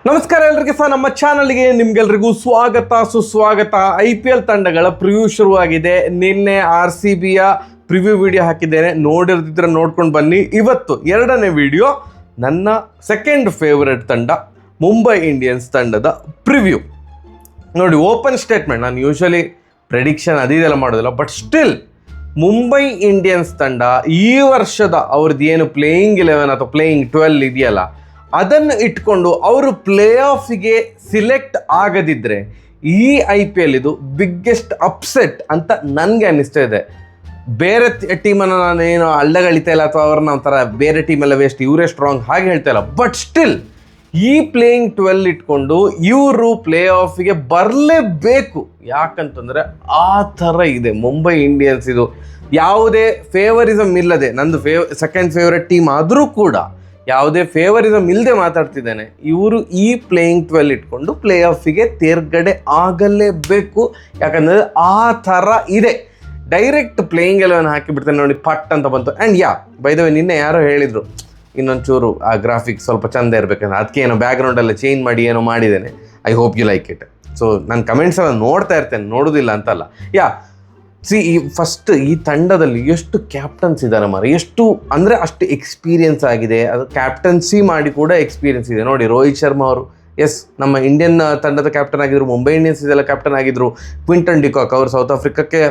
ನಮಸ್ಕಾರ ಎಲ್ಲರಿಗೆ ಸಹ ನಮ್ಮ ಚಾನಲ್ಗೆ ನಿಮ್ಗೆಲ್ರಿಗೂ ಸ್ವಾಗತ ಸುಸ್ವಾಗತ. IPL ತಂಡಗಳ ಪ್ರಿವ್ಯೂ ಶುರುವಾಗಿದೆ. ನಿನ್ನೆ RCBಯ ಪ್ರಿವ್ಯೂ ವಿಡಿಯೋ ಹಾಕಿದ್ದೇನೆ, ನೋಡಿರ್ದಿದ್ರೆ ನೋಡ್ಕೊಂಡು ಬನ್ನಿ. ಇವತ್ತು ಎರಡನೇ ವಿಡಿಯೋ ನನ್ನ ಸೆಕೆಂಡ್ ಫೇವರೆಟ್ ತಂಡ ಮುಂಬೈ ಇಂಡಿಯನ್ಸ್ ತಂಡದ ಪ್ರಿವ್ಯೂ. ನೋಡಿ, ಓಪನ್ ಸ್ಟೇಟ್ಮೆಂಟ್, ನಾನು ಯೂಶ್ವಲಿ ಪ್ರೆಡಿಕ್ಷನ್ ಅದೆಲ್ಲ ಮಾಡೋದಿಲ್ಲ, ಬಟ್ ಸ್ಟಿಲ್ ಮುಂಬೈ ಇಂಡಿಯನ್ಸ್ ತಂಡ ಈ ವರ್ಷದ ಅವ್ರದ್ದು ಏನು ಪ್ಲೇಯಿಂಗ್ 11 ಅಥವಾ ಪ್ಲೇಯಿಂಗ್ 12 ಇದೆಯಲ್ಲ, ಅದನ್ನು ಇಟ್ಕೊಂಡು ಅವರು ಪ್ಲೇ ಆಫಿಗೆ ಸಿಲೆಕ್ಟ್ ಆಗದಿದ್ದರೆ ಈ IPL ಇದು ಬಿಗ್ಗೆಸ್ಟ್ ಅಪ್ಸೆಟ್ ಅಂತ ನನಗೆ ಅನ್ನಿಸ್ತಾ ಇದೆ. ಬೇರೆ ಟೀಮನ್ನು ನಾನು ಏನು ಅಳ್ಳಗಳಿತಾ ಇಲ್ಲ ಅಥವಾ ಅವ್ರನ್ನ ಒಂಥರ ಬೇರೆ ಟೀಮೆಲ್ಲ ವೇಸ್ಟ್, ಇವರೇ ಸ್ಟ್ರಾಂಗ್ ಹಾಗೆ ಹೇಳ್ತಾ ಇಲ್ಲ, ಬಟ್ ಸ್ಟಿಲ್ ಈ ಪ್ಲೇಯಿಂಗ್ 12 ಇಟ್ಕೊಂಡು ಇವರು ಪ್ಲೇ ಆಫಿಗೆ ಬರಲೇಬೇಕು. ಯಾಕಂತಂದರೆ ಆ ಥರ ಇದೆ ಮುಂಬೈ ಇಂಡಿಯನ್ಸ್. ಇದು ಯಾವುದೇ ಫೇವರಿಸಮ್ ಇಲ್ಲದೆ, ನಂದು ಸೆಕೆಂಡ್ ಫೇವ್ರೆಟ್ ಟೀಮ್ ಆದರೂ ಕೂಡ ಯಾವುದೇ ಫೇವರಿಸಮ್ ಇಲ್ಲದೆ ಮಾತಾಡ್ತಿದ್ದೇನೆ, ಇವರು ಈ ಪ್ಲೇಯಿಂಗ್ 12 ಇಟ್ಕೊಂಡು ಪ್ಲೇ ಆಫಿಗೆ ತೇರ್ಗಡೆ ಆಗಲೇಬೇಕು. ಯಾಕಂದರೆ ಆ ಥರ ಇದೆ. ಡೈರೆಕ್ಟ್ ಪ್ಲೇಯಿಂಗ್ 11 ಹಾಕಿಬಿಡ್ತೇನೆ ನೋಡಿ, ಪಟ್ ಅಂತ ಬಂತು. ಆ್ಯಂಡ್ ಬೈ ದ ವೇ, ನಿನ್ನೆ ಯಾರೋ ಹೇಳಿದರು ಇನ್ನೊಂಚೂರು ಆ ಗ್ರಾಫಿಕ್ಸ್ ಸ್ವಲ್ಪ ಚಂದ ಇರಬೇಕಂದ್ರೆ, ಅದಕ್ಕೆ ಏನೋ ಬ್ಯಾಕ್ಗ್ರೌಂಡೆಲ್ಲ ಚೇಂಜ್ ಮಾಡಿ ಏನೋ ಮಾಡಿದ್ದೇನೆ. I hope you like it. So ನಾನು ಕಮೆಂಟ್ಸ್ ಎಲ್ಲ ನೋಡ್ತಾ ಇರ್ತೇನೆ, ನೋಡೋದಿಲ್ಲ ಅಂತಲ್ಲ. ಫಸ್ಟ್ ಈ ತಂಡದಲ್ಲಿ ಎಷ್ಟು ಕ್ಯಾಪ್ಟನ್ಸ್ ಇದ್ದಾರೆ ಮಾರ, ಎಷ್ಟು ಅಂದರೆ ಅಷ್ಟು ಎಕ್ಸ್ಪೀರಿಯನ್ಸ್ ಆಗಿದೆ. ಅದು ಕ್ಯಾಪ್ಟನ್ಸಿ ಮಾಡಿ ಕೂಡ ಎಕ್ಸ್ಪೀರಿಯನ್ಸ್ ಇದೆ. ನೋಡಿ, ರೋಹಿತ್ ಶರ್ಮಾ ಅವರು ನಮ್ಮ ಇಂಡಿಯನ್ ತಂಡದ ಕ್ಯಾಪ್ಟನ್ ಆಗಿದ್ರು, ಮುಂಬೈ ಇಂಡಿಯನ್ಸ್ ಇದೆಲ್ಲ ಕ್ಯಾಪ್ಟನ್ ಆಗಿದ್ರು. ಕ್ವಿಂಟನ್ ಡಿಕಾಕ್ ಅವರು ಸೌತ್ ಆಫ್ರಿಕಾಕ್ಕೆ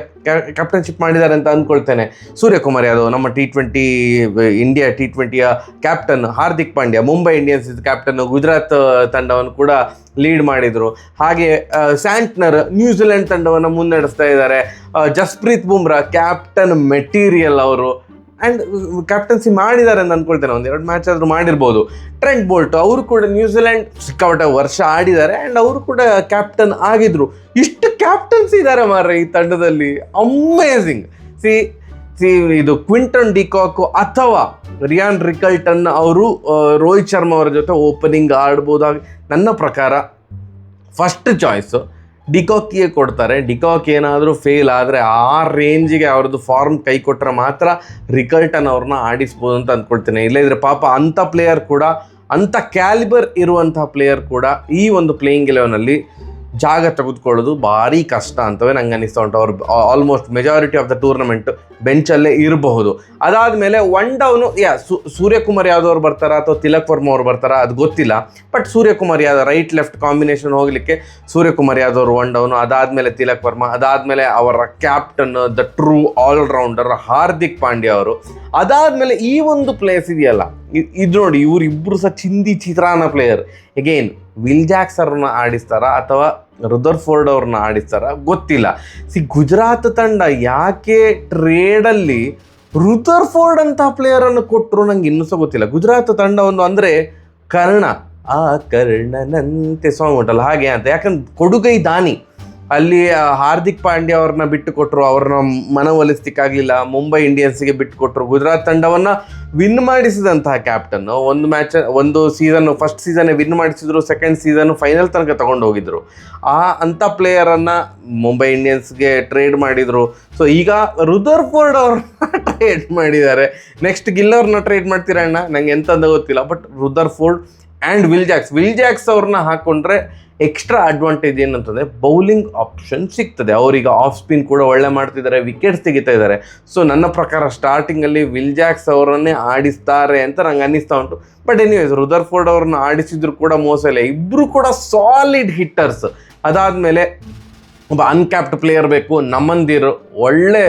ಕ್ಯಾಪ್ಟನ್ಶಿಪ್ ಮಾಡಿದ್ದಾರೆ ಅಂತ ಅಂದ್ಕೊಳ್ತೇನೆ. ಸೂರ್ಯಕುಮಾರ್ ಯಾದವ್ ನಮ್ಮ ಇಂಡಿಯಾ T20ಯ captain. Hardik Pandya Mumbai Indians captain, Gujarat ತಂಡವನ್ನು ಕೂಡ ಲೀಡ್ ಮಾಡಿದರು. ಹಾಗೆ ಸ್ಯಾಂಟ್ನರ್ ನ್ಯೂಜಿಲೆಂಡ್ ತಂಡವನ್ನು ಮುನ್ನಡೆಸ್ತಾ ಇದ್ದಾರೆ. ಜಸ್ಪ್ರೀತ್ ಬುಮ್ರಾ ಕ್ಯಾಪ್ಟನ್ ಮೆಟೀರಿಯಲ್ ಅವರು, ಆ್ಯಂಡ್ ಕ್ಯಾಪ್ಟನ್ಸಿ ಮಾಡಿದ್ದಾರೆ ಅಂತ ಅಂದ್ಕೊಳ್ತೇನೆ. 1-2 ಮ್ಯಾಚ್ ಆದರೂ ಮಾಡಿರ್ಬೋದು. ಟ್ರೆಂಟ್ ಬೋಲ್ಟ್ ಅವರು ಕೂಡ ನ್ಯೂಜಿಲೆಂಡ್ ಸಿಕ್ಕಾಪಟ್ಟೆ ವರ್ಷ ಆಡಿದ್ದಾರೆ, ಆ್ಯಂಡ್ ಅವರು ಕೂಡ ಕ್ಯಾಪ್ಟನ್ ಆಗಿದ್ರು. ಇಷ್ಟು ಕ್ಯಾಪ್ಟನ್ಸಿ ಇದ್ದಾರೆ ಮಾರ್ರೆ ಈ ತಂಡದಲ್ಲಿ, ಅಮೇಝಿಂಗ್. ಇದು ಕ್ವಿಂಟನ್ ಡಿಕಾಕ್ ಅಥವಾ ರಿಯಾನ್ ರಿಕಲ್ಟನ್ ಅವರು ರೋಹಿತ್ ಶರ್ಮಾ ಅವರ ಜೊತೆ ಓಪನಿಂಗ್ ಆಡ್ಬೋದಾಗಿ ನನ್ನ ಪ್ರಕಾರ ಫಸ್ಟ್ ಚಾಯ್ಸು ಡಿಕಾಕಿಗೆ ಕೊಡ್ತಾರೆ. ಡಿಕಾಕ್ ಏನಾದರೂ ಫೇಲ್ ಆದರೆ ಆ ರೇಂಜಿಗೆ ಅವ್ರದ್ದು ಫಾರ್ಮ್ ಕೈ ಕೊಟ್ಟರೆ ಮಾತ್ರ ರಿಕಲ್ಟನ್ ಅವ್ರನ್ನ ಆಡಿಸ್ಬೋದು ಅಂತ ಅಂದ್ಕೊಳ್ತೇನೆ. ಇಲ್ಲದಿದ್ದರೆ ಪಾಪ ಅಂಥ ಪ್ಲೇಯರ್ ಕೂಡ, ಅಂಥ ಕ್ಯಾಲಿಬರ್ ಇರುವಂಥ ಪ್ಲೇಯರ್ ಕೂಡ ಈ ಒಂದು ಪ್ಲೇಯಿಂಗ್ 11ನಲ್ಲಿ ಜಾಗ ತೆಗೆದುಕೊಳ್ಳೋದು ಭಾರಿ ಕಷ್ಟ ಅಂತವೇ ನಂಗೆ ಅನ್ನಿಸ್ತಾ ಉಂಟು. ಅವ್ರು almost majority of the tournament ಬೆಂಚಲ್ಲೇ ಇರಬಹುದು. ಅದಾದಮೇಲೆ ಒನ್ ಡೌನು ಸೂರ್ಯಕುಮಾರ್ ಯಾದವ್ ಅವ್ರು ಬರ್ತಾರಾ ಅಥವಾ ತಿಲಕ್ ವರ್ಮಾ ಅವ್ರು ಬರ್ತಾರಾ ಅದು ಗೊತ್ತಿಲ್ಲ, but Suryakumar Yadav right left combination ಹೋಗಲಿಕ್ಕೆ ಸೂರ್ಯಕುಮಾರ್ ಯಾದವ್ ಅವರು ಒನ್ ಡೌನು, ಅದಾದಮೇಲೆ ತಿಲಕ್ ವರ್ಮಾ, ಅದಾದಮೇಲೆ ಅವರ captain the true allrounder Hardik Pandya ಅವರು. ಅದಾದಮೇಲೆ ಈ ಒಂದು ಪ್ಲೇಸ್ ಇದೆಯಲ್ಲ, ಇದು ನೋಡಿ, ಇವರಿಬ್ಬರು ಸಹ ಚಿಂದಿ ಚಿತ್ರಾನ್ನ ಪ್ಲೇಯರ್. ಎಗೇನ್ ವಿಲ್ ಜಾಕ್ಸ್ ಅವ್ರನ್ನ ಆಡಿಸ್ತಾರಾ ಅಥವಾ ರುದರ್ಫೋರ್ಡ್ ಅವ್ರನ್ನ ಆಡಿಸ್ತಾರ ಗೊತ್ತಿಲ್ಲ. ಗುಜರಾತ್ ತಂಡ ಯಾಕೆ ಟ್ರೇಡಲ್ಲಿ ರುದರ್ಫೋರ್ಡ್ ಅಂತ ಪ್ಲೇಯರನ್ನು ಕೊಟ್ಟರು ನಂಗೆ ಇನ್ನೂ ಸಹ ಗೊತ್ತಿಲ್ಲ. ಗುಜರಾತ್ ತಂಡ ಒಂದು ಅಂದರೆ ಕರ್ಣ, ಆ ಕರ್ಣನಂತೆ ಸಾಂಗ್ ಉಂಟಲ್ಲ ಹಾಗೆ ಅಂತ. ಯಾಕಂದ್ರೆ ಕೊಡುಗೈ ದಾನಿ ಅಲ್ಲಿ ಹಾರ್ದಿಕ್ ಪಾಂಡ್ಯ ಅವ್ರನ್ನ ಬಿಟ್ಟು ಕೊಟ್ಟರು, ಅವ್ರನ್ನ ಮನವೊಲಿಸ್ಲಿಕ್ಕಾಗಲಿಲ್ಲ. ಮುಂಬೈ ಇಂಡಿಯನ್ಸ್ಗೆ ಬಿಟ್ಟು ಕೊಟ್ಟರು. ಗುಜರಾತ್ ತಂಡವನ್ನು ವಿನ್ ಮಾಡಿಸಿದಂತಹ ಕ್ಯಾಪ್ಟನ್. ಒಂದು ಸೀಸನ್, ಫಸ್ಟ್ ಸೀಸನ್ನೇ ವಿನ್ ಮಾಡಿಸಿದ್ರು, ಸೆಕೆಂಡ್ ಸೀಸನ್ ಫೈನಲ್ ತನಕ ತಗೊಂಡು ಹೋಗಿದ್ರು. ಅಂಥ ಪ್ಲೇಯರನ್ನು ಮುಂಬೈ ಇಂಡಿಯನ್ಸ್ಗೆ ಟ್ರೇಡ್ ಮಾಡಿದರು. ಸೊ ಈಗ ರುದರ್ಫೋರ್ಡ್ ಅವ್ರನ್ನ ಟ್ರೇಡ್ ಮಾಡಿದ್ದಾರೆ. ನೆಕ್ಸ್ಟ್ ಗಿಲ್ಲರ್ನ ಟ್ರೇಡ್ ಮಾಡ್ತೀರಾ ಅಣ್ಣ, ನಂಗೆ ಎಂತಂದ ಗೊತ್ತಿಲ್ಲ, but Rutherford and will Jacks ಅವ್ರನ್ನ ಹಾಕ್ಕೊಂಡ್ರೆ ಎಕ್ಸ್ಟ್ರಾ ಅಡ್ವಾಂಟೇಜ್ ಏನಂತಂದರೆ ಬೌಲಿಂಗ್ ಆಪ್ಷನ್ ಸಿಗ್ತದೆ. ಅವರೀಗ ಆಫ್ ಸ್ಪಿನ್ ಕೂಡ ಒಳ್ಳೆ ಮಾಡ್ತಿದ್ದಾರೆ, ವಿಕೆಟ್ಸ್ ತೆಗಿತಾ ಇದ್ದಾರೆ. ಸೊ ನನ್ನ ಪ್ರಕಾರ ಸ್ಟಾರ್ಟಿಂಗಲ್ಲಿ ವಿಲ್ ಜಾಕ್ಸ್ ಅವರನ್ನೇ ಆಡಿಸ್ತಾರೆ ಅಂತ ನಂಗೆ ಅನ್ನಿಸ್ತಾ ಉಂಟು. ಬಟ್ ಎನಿವೇಸ್, ರುದರ್ಫೋರ್ಡ್ ಅವ್ರನ್ನ ಆಡಿಸಿದ್ರು ಕೂಡ ಮೋಸ ಇಲ್ಲ, ಇಬ್ಬರು ಕೂಡ ಸಾಲಿಡ್ ಹಿಟ್ಟರ್ಸ್. ಅದಾದಮೇಲೆ ಒಬ್ಬ ಅನ್ಕ್ಯಾಪ್ಡ್ ಪ್ಲೇಯರ್ ಬೇಕು. ನಮಂದಿರ್ ಒಳ್ಳೆ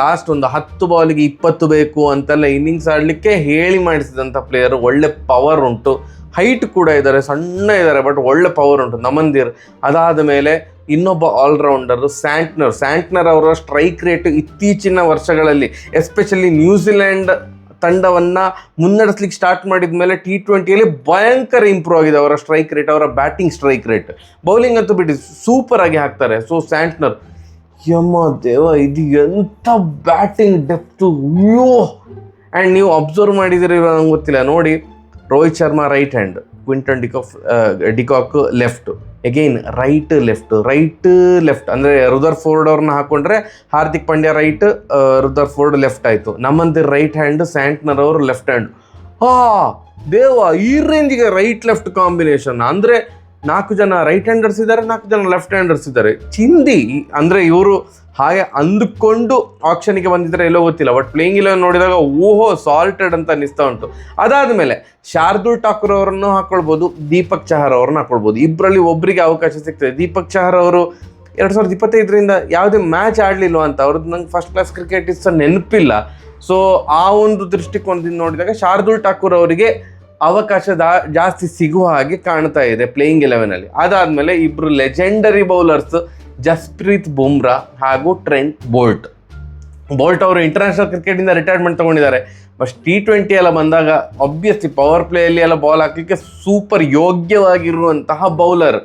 ಲಾಸ್ಟ್ ಒಂದು 10 ಬಾಲಿಗೆ 20 ಬೇಕು ಅಂತೆಲ್ಲ ಇನ್ನಿಂಗ್ಸ್ ಆಡಲಿಕ್ಕೆ ಹೇಳಿ ಮಾಡಿಸಿದಂಥ ಪ್ಲೇಯರ್. ಒಳ್ಳೆ ಪವರ್ ಉಂಟು, ಹೈಟ್ ಕೂಡ ಇದ್ದಾರೆ, ಸಣ್ಣ ಇದ್ದಾರೆ, ಬಟ್ ಒಳ್ಳೆ ಪವರ್ ಉಂಟು ನಮಂದಿರ್. ಅದಾದ ಮೇಲೆ ಇನ್ನೊಬ್ಬ ಆಲ್ರೌಂಡರು ಸ್ಯಾಂಟ್ನರ್ ಅವರ ಸ್ಟ್ರೈಕ್ ರೇಟ್ ಇತ್ತೀಚಿನ ವರ್ಷಗಳಲ್ಲಿ, ಎಸ್ಪೆಷಲಿ ನ್ಯೂಜಿಲೆಂಡ್ ತಂಡವನ್ನು ಮುನ್ನಡೆಸ್ಲಿಕ್ಕೆ ಸ್ಟಾರ್ಟ್ ಮಾಡಿದ ಮೇಲೆ T20ಯಲ್ಲಿ ಭಯಂಕರ ಇಂಪ್ರೂವ್ ಆಗಿದೆ ಅವರ ಸ್ಟ್ರೈಕ್ ರೇಟ್, ಅವರ ಬ್ಯಾಟಿಂಗ್ ಸ್ಟ್ರೈಕ್ ರೇಟ್. ಬೌಲಿಂಗ್ ಅಂತೂ ಬಿಟ್ಟು ಸೂಪರ್ ಆಗಿ ಹಾಕ್ತಾರೆ. ಸೊ ಸ್ಯಾಂಟ್ನರ್, ಯಮ್ಮ ದೇವ, ಇದು ಎಂಥ ಬ್ಯಾಟಿಂಗ್ ಡೆಪ್ತು, ಅಯ್ಯೋ. ಆ್ಯಂಡ್ ನೀವು ಅಬ್ಸರ್ವ್ ಮಾಡಿದಿರಿ ನಂಗೆ ಗೊತ್ತಿಲ್ಲ, ನೋಡಿ, Rohit Sharma right hand, Quinton de Kock left, again right left ಅಂದರೆ ರುದರ್ಫೋರ್ಡ್ ಅವ್ರನ್ನ ಹಾಕ್ಕೊಂಡ್ರೆ Hardik Pandya right, Rutherford left ಆಯಿತು. ನಮ್ಮಂದಿರ್ ರೈಟ್ ಹ್ಯಾಂಡ್, ಸ್ಯಾಂಟ್ನರ್ ಅವರು ಲೆಫ್ಟ್ ಹ್ಯಾಂಡ್. ದೇವ ಈ ರೇಂಜಿಗೆ ರೈಟ್ ಲೆಫ್ಟ್ ಕಾಂಬಿನೇಷನ್ ಅಂದರೆ 4 ಜನ ರೈಟ್ ಹ್ಯಾಂಡರ್ಸ್ ಇದ್ದಾರೆ, 4 ಜನ ಲೆಫ್ಟ್ ಹ್ಯಾಂಡರ್ಸ್ ಇದ್ದಾರೆ. ಚಿಂದಿ ಅಂದರೆ ಇವರು ಹಾಗೆ ಅಂದುಕೊಂಡು ಆಕ್ಷನ್ಗೆ ಬಂದಿದ್ರೆ ಎಲ್ಲೋ ಗೊತ್ತಿಲ್ಲ, ಬಟ್ ಪ್ಲೇಯಿಂಗ್ 11 ನೋಡಿದಾಗ ಓಹೋ ಸಾಲ್ಟೆಡ್ ಅಂತ ಅನಿಸ್ತಾ ಉಂಟು. ಅದಾದಮೇಲೆ ಶಾರ್ದೂಲ್ ಠಾಕೂರ್ ಅವರನ್ನು ಹಾಕೊಳ್ಬೋದು, ದೀಪಕ್ ಚಹರ್ ಅವ್ರನ್ನ ಹಾಕೊಳ್ಬೋದು. ಇಬ್ಬರಲ್ಲಿ ಒಬ್ಬರಿಗೆ ಅವಕಾಶ ಸಿಗ್ತದೆ. ದೀಪಕ್ ಚಹರ್ ಅವರು 2025ರಿಂದ ಯಾವುದೇ ಮ್ಯಾಚ್ ಆಡಲಿಲ್ವ ಅಂತ ಅವ್ರದ್ದು ನಂಗೆ ಫಸ್ಟ್ ಕ್ಲಾಸ್ ಕ್ರಿಕೆಟಿಸ್ಟ್ ನೆನಪಿಲ್ಲ. ಸೊ ಆ ಒಂದು ದೃಷ್ಟಿಕೋನದಿಂದ ನೋಡಿದಾಗ ಶಾರ್ದೂಲ್ ಠಾಕೂರ್ ಅವರಿಗೆ ಅವಕಾಶ ಜಾಸ್ತಿ ಸಿಗುವ ಹಾಗೆ ಕಾಣ್ತಾ ಇದೆ ಪ್ಲೇಯಿಂಗ್ 11ಅಲ್ಲಿ. ಅದಾದಮೇಲೆ ಇಬ್ಬರು ಲೆಜೆಂಡರಿ ಬೌಲರ್ಸ್ ಜಸ್ಪ್ರೀತ್ ಬುಮ್ರಾ ಹಾಗೂ ಟ್ರೆಂಟ್ ಬೋಲ್ಟ್. ಅವರು ಇಂಟರ್ನ್ಯಾಷನಲ್ ಕ್ರಿಕೆಟಿಂದ ರಿಟೈರ್ಮೆಂಟ್ ತೊಗೊಂಡಿದ್ದಾರೆ. ಬಟ್ T20 ಎಲ್ಲ ಬಂದಾಗ ಆಬ್ವಿಯಸ್ಲಿ ಪವರ್ ಪ್ಲೇಯಲ್ಲಿ ಎಲ್ಲ ಬಾಲ್ ಹಾಕಲಿಕ್ಕೆ ಸೂಪರ್ ಯೋಗ್ಯವಾಗಿರುವಂತಹ ಬೌಲರ್.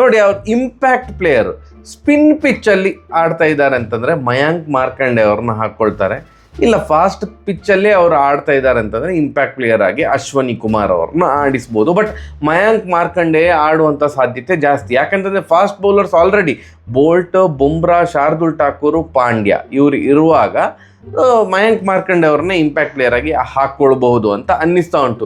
ನೋಡಿ, ಅವ್ರ ಇಂಪ್ಯಾಕ್ಟ್ ಪ್ಲೇಯರ್. ಸ್ಪಿನ್ ಪಿಚ್ಚಲ್ಲಿ ಆಡ್ತಾ ಇದ್ದಾರೆ ಅಂತಂದರೆ ಮಯಾಂಕ್ ಮಾರ್ಕಂಡೆ ಅವ್ರನ್ನ ಹಾಕ್ಕೊಳ್ತಾರೆ. ಇಲ್ಲ ಫಾಸ್ಟ್ ಪಿಚ್ಚಲ್ಲೇ ಅವರು ಆಡ್ತಾ ಇದ್ದಾರೆ ಅಂತಂದರೆ ಇಂಪ್ಯಾಕ್ಟ್ ಪ್ಲೇಯರ್ ಆಗಿ ಅಶ್ವನಿ ಕುಮಾರ್ ಅವ್ರನ್ನ ಆಡಿಸ್ಬೋದು. ಬಟ್ ಮಯಾಂಕ್ ಮಾರ್ಕಂಡೆ ಆಡುವಂಥ ಸಾಧ್ಯತೆ ಜಾಸ್ತಿ. ಯಾಕಂತಂದರೆ fast bowlers already Boult, Bumrah, Shardul Thakur, Pandya ಇವರು ಇರುವಾಗ ಮಯಾಂಕ್ ಮಾರ್ಕಂಡೆ ಅವ್ರನ್ನ ಇಂಪ್ಯಾಕ್ಟ್ ಪ್ಲೇಯರ್ ಆಗಿ ಹಾಕ್ಕೊಳ್ಬಹುದು ಅಂತ ಅನ್ನಿಸ್ತಾ ಉಂಟು.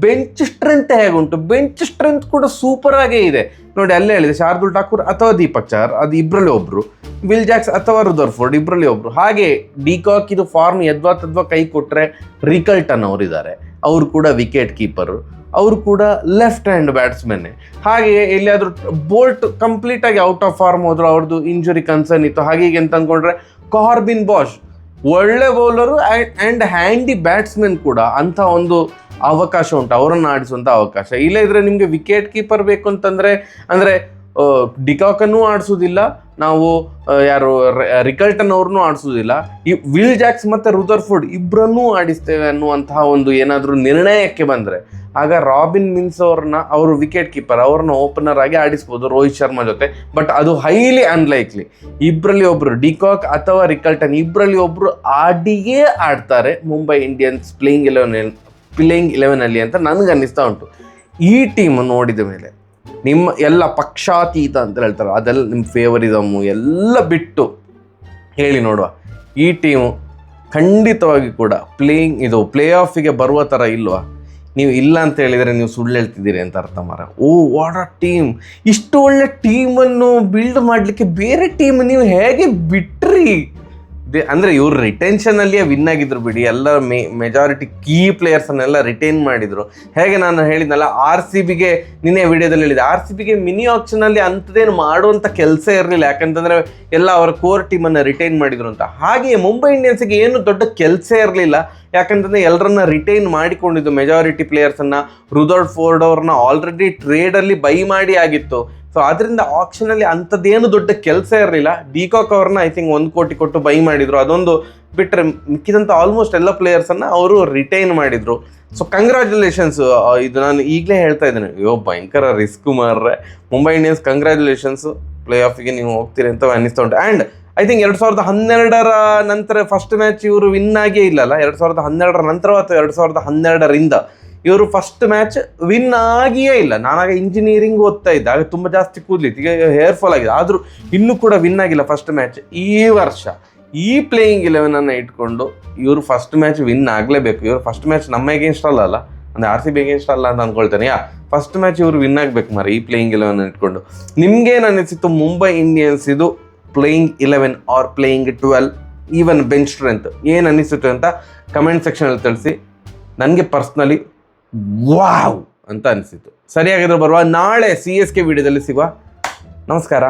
ಬೆಂಚ್ ಸ್ಟ್ರೆಂತ್ ಹೇಗುಂಟು? ಬೆಂಚ್ ಸ್ಟ್ರೆಂತ್ ಕೂಡ ಸೂಪರ್ ಆಗೇ ಇದೆ. ನೋಡಿ, ಅಲ್ಲೇ ಹೇಳಿದೆ ಶಾರ್ದೂಲ್ ಠಾಕೂರ್ ಅಥವಾ ದೀಪಕ್ ಚಹರ್, ಅದು ಇಬ್ಬರಲ್ಲಿ ಒಬ್ಬರು. ವಿಲ್ ಜಾಕ್ಸ್ ಅಥವಾ ರುದರ್ಫೋರ್ಡ್ ಇಬ್ಬರಲ್ಲಿ ಒಬ್ಬರು. ಹಾಗೆ ಡಿಕಾಕ್ ಇದು ಫಾರ್ಮ್ ಯದ್ವಾ ಕೈ ಕೊಟ್ಟರೆ ರಿಕಲ್ಟನ್ ಅವರಿದ್ದಾರೆ, ಅವರು ಕೂಡ ವಿಕೆಟ್ ಕೀಪರು, ಅವರು ಕೂಡ ಲೆಫ್ಟ್ ಹ್ಯಾಂಡ್ ಬ್ಯಾಟ್ಸ್ಮನ್ನೇ. ಹಾಗೆ ಎಲ್ಲಿಯಾದರೂ ಬೋಲ್ಟ್ ಕಂಪ್ಲೀಟಾಗಿ ಔಟ್ ಆಫ್ ಫಾರ್ಮ್ ಹೋದ್ರು, ಅವ್ರದ್ದು ಇಂಜುರಿ ಕನ್ಸರ್ನ್ ಇತ್ತು, ಹಾಗೆ ಅಂತ ಅಂದ್ಕೊಂಡ್ರೆ ಕಾರ್ಬಿನ್ ಬಾಷ್ ಒಳ್ಳೆ ಬೌಲರು ಆ್ಯಂಡ್ ಹ್ಯಾಂಡಿ ಬ್ಯಾಟ್ಸ್ಮನ್ ಕೂಡ. ಅಂಥ ಒಂದು ಅವಕಾಶ ಉಂಟು, ಅವರನ್ನು ಆಡಿಸುವಂಥ ಅವಕಾಶ. ಇಲ್ಲ ಇದ್ರೆ ನಿಮಗೆ ವಿಕೆಟ್ ಕೀಪರ್ ಬೇಕು ಅಂತಂದರೆ ಅಂದರೆ ಡಿಕಾಕನ್ನು ಆಡಿಸೋದಿಲ್ಲ ನಾವು, ಯಾರು ರಿಕಲ್ಟನ್ ಅವ್ರನ್ನೂ ಆಡಿಸೋದಿಲ್ಲ, ಈ ವಿಲ್ ಜಾಕ್ಸ್ ಮತ್ತು ರುದರ್ಫೋರ್ಡ್ ಇಬ್ಬರನ್ನೂ ಆಡಿಸ್ತೇವೆ ಅನ್ನುವಂತಹ ಒಂದು ಏನಾದರೂ ನಿರ್ಣಯಕ್ಕೆ ಬಂದರೆ ಆಗ ರಾಬಿನ್ ಮಿನ್ಸ್ ಅವ್ರನ್ನ, ಅವರು ವಿಕೆಟ್ ಕೀಪರ್, ಅವ್ರನ್ನ ಓಪನರ್ ಆಗಿ ಆಡಿಸ್ಬೋದು ರೋಹಿತ್ ಶರ್ಮಾ ಜೊತೆ. ಬಟ್ ಅದು ಹೈಲಿ ಅನ್ಲೈಕ್ಲಿ. ಇಬ್ಬರಲ್ಲಿ ಒಬ್ಬರು ಡಿಕಾಕ್ ಅಥವಾ ರಿಕಲ್ಟನ್ ಇಬ್ಬರಲ್ಲಿ ಒಬ್ಬರು ಆಡಿಯೇ ಆಡ್ತಾರೆ ಮುಂಬೈ ಇಂಡಿಯನ್ಸ್ ಪ್ಲೇಯಿಂಗ್ 11ಅಲ್ಲಿ ಅಂತ ನನಗೆ ಅನ್ನಿಸ್ತಾ ಉಂಟು. ಈ ಟೀಮ್ ನೋಡಿದ ಮೇಲೆ ನಿಮ್ಮ ಎಲ್ಲ ಪಕ್ಷಾತೀತ ಅಂತ ಹೇಳ್ತಾರೆ, ಅದೆಲ್ಲ ನಿಮ್ಮ ಫೇವರಿಸಮ್ಮು ಎಲ್ಲ ಬಿಟ್ಟು ಹೇಳಿ ನೋಡುವ, ಈ ಟೀಮು ಖಂಡಿತವಾಗಿ ಕೂಡ ಪ್ಲೇ ಆಫಿಗೆ ಬರುವ ಥರ ಇಲ್ವಾ? ನೀವು ಇಲ್ಲ ಅಂತ ಹೇಳಿದರೆ ನೀವು ಸುಳ್ಳು ಹೇಳ್ತಿದ್ದೀರಿ ಅಂತ ಅರ್ಥ ಮಾರ. ಓ ವಾಟ್ ಅ ಟೀಮ್! ಇಷ್ಟು ಒಳ್ಳೆ ಟೀಮನ್ನು ಬಿಲ್ಡ್ ಮಾಡಲಿಕ್ಕೆ ಬೇರೆ ಟೀಮ್ ನೀವು ಹೇಗೆ ಬಿಟ್ರಿ? ಅಂದರೆ ಇವರು ರಿಟೆನ್ಷನಲ್ಲಿಯೇ ವಿನ್ ಆಗಿದ್ರು ಬಿಡಿ. ಎಲ್ಲ ಮೆಜಾರಿಟಿ ಕೀ ಪ್ಲೇಯರ್ಸನ್ನೆಲ್ಲ ರಿಟೈನ್ ಮಾಡಿದರು. ಹೇಗೆ ನಾನು ಹೇಳಿದ್ನಲ್ಲ, RCBಗೆ ನಿನ್ನೆ ವಿಡಿಯೋದಲ್ಲಿ ಹೇಳಿದೆ, RCBಗೆ ಮಿನಿ ಆಕ್ಷನಲ್ಲಿ ಅಂಥದ್ದೇನು ಮಾಡುವಂಥ ಕೆಲಸ ಇರಲಿಲ್ಲ, ಯಾಕಂತಂದರೆ ಎಲ್ಲ ಅವರ ಕೋರ್ ಟೀಮನ್ನು ರಿಟೈನ್ ಮಾಡಿದರು ಅಂತ. ಹಾಗೆಯೇ ಮುಂಬೈ ಇಂಡಿಯನ್ಸ್ಗೆ ಏನು ದೊಡ್ಡ ಕೆಲಸ ಇರಲಿಲ್ಲ, ಯಾಕಂತಂದರೆ ಎಲ್ಲರನ್ನ ರಿಟೈನ್ ಮಾಡಿಕೊಂಡಿದ್ದು ಮೆಜಾರಿಟಿ ಪ್ಲೇಯರ್ಸನ್ನು. ರುದರ್ಫೋರ್ಡ್ ಅವ್ರನ್ನ ಆಲ್ರೆಡಿ ಟ್ರೇಡಲ್ಲಿ ಬೈ ಮಾಡಿ ಆಗಿತ್ತು. ಸೊ ಅದರಿಂದ ಆಕ್ಷನಲ್ಲಿ ಅಂಥದ್ದೇನು ದೊಡ್ಡ ಕೆಲಸ ಇರಲಿಲ್ಲ. ಡಿಕಾಕ್ ಅವ್ರನ್ನ ಐ ಥಿಂಕ್ 1 ಕೋಟಿ ಕೊಟ್ಟು ಬೈ ಮಾಡಿದರು. ಅದೊಂದು ಬಿಟ್ಟರೆ ಮಿಕ್ಕಿದಂಥ ಆಲ್ಮೋಸ್ಟ್ ಎಲ್ಲ ಪ್ಲೇಯರ್ಸನ್ನು ಅವರು ರಿಟೈನ್ ಮಾಡಿದರು. So congratulations. ಇದು ನಾನು ಈಗಲೇ ಹೇಳ್ತಾ ಇದ್ದೇನೆ, ಭಯಂಕರ ರಿಸ್ಕ್ ಮಾರ್ರೆ ಮುಂಬೈ ಇಂಡಿಯನ್ಸ್. ಕಂಗ್ರ್ಯಾಚುಲೇಷನ್ಸ್, ಪ್ಲೇ ಆಫಿಗೆ ನೀವು ಹೋಗ್ತೀರಿ ಅಂತ ಅನ್ನಿಸ್ತಾ ಉಂಟು. ಆ್ಯಂಡ್ ಐ ಥಿಂಕ್ 2012ರ ನಂತರ ಫಸ್ಟ್ ಮ್ಯಾಚ್ ಇವರು ವಿನ್ ಆಗೇ ಇಲ್ಲಲ್ಲ. 2012ರ ನಂತರ ಅಥವಾ 2012ರಿಂದ ಇವರು ಫಸ್ಟ್ ಮ್ಯಾಚ್ ವಿನ್ ಆಗಿಯೇ ಇಲ್ಲ. ನಾನಾಗ ಇಂಜಿನಿಯರಿಂಗ್ ಓದ್ತಾ ಇದ್ದೆ, ಆಗ ತುಂಬ ಜಾಸ್ತಿ ಕೂದಲಿತ್ತು, ಈಗ ಹೇರ್ ಫಾಲ್ ಆಗಿದೆ, ಆದರೂ ಇನ್ನೂ ಕೂಡ ವಿನ್ ಆಗಿಲ್ಲ ಫಸ್ಟ್ ಮ್ಯಾಚ್. ಈ ವರ್ಷ ಈ ಪ್ಲೇಯಿಂಗ್ 11 ಇಟ್ಕೊಂಡು ಇವರು ಫಸ್ಟ್ ಮ್ಯಾಚ್ ವಿನ್ ಆಗಲೇಬೇಕು. ಇವರು ಫಸ್ಟ್ ಮ್ಯಾಚ್ ನಮ್ಮ ಎಗೇನ್ಸ್ಟ್ ಅಲ್ಲ, ಅಂದರೆ RCB ಎಗೇನ್ಸ್ಟ್ ಅಲ್ಲ ಅಂತ ಅಂದ್ಕೊಳ್ತೇನೆ. ಫಸ್ಟ್ ಮ್ಯಾಚ್ ಇವರು ವಿನ್ ಆಗಬೇಕು ಮಾರೆ ಈ ಪ್ಲೇಯಿಂಗ್ 11 ಇಟ್ಕೊಂಡು. ನಿಮ್ಗೇನು ಅನ್ನಿಸಿತ್ತು ಮುಂಬೈ ಇಂಡಿಯನ್ಸ್ ಇದು playing 11 are playing 12 even bench strength ಏನು ಅನ್ನಿಸುತ್ತೆ ಅಂತ ಕಮೆಂಟ್ ಸೆಕ್ಷನಲ್ಲಿ ತಿಳಿಸಿ. ನನಗೆ ಪರ್ಸ್ನಲಿ ವಾವ್ ಅಂತ ಅನಿಸಿತು. ಸರಿಯಾಗಿದ್ರೆ ಬರುವ ನಾಳೆ CSK ವಿಡಿಯೋದಲ್ಲಿ ಸಿಗುವ. ನಮಸ್ಕಾರ.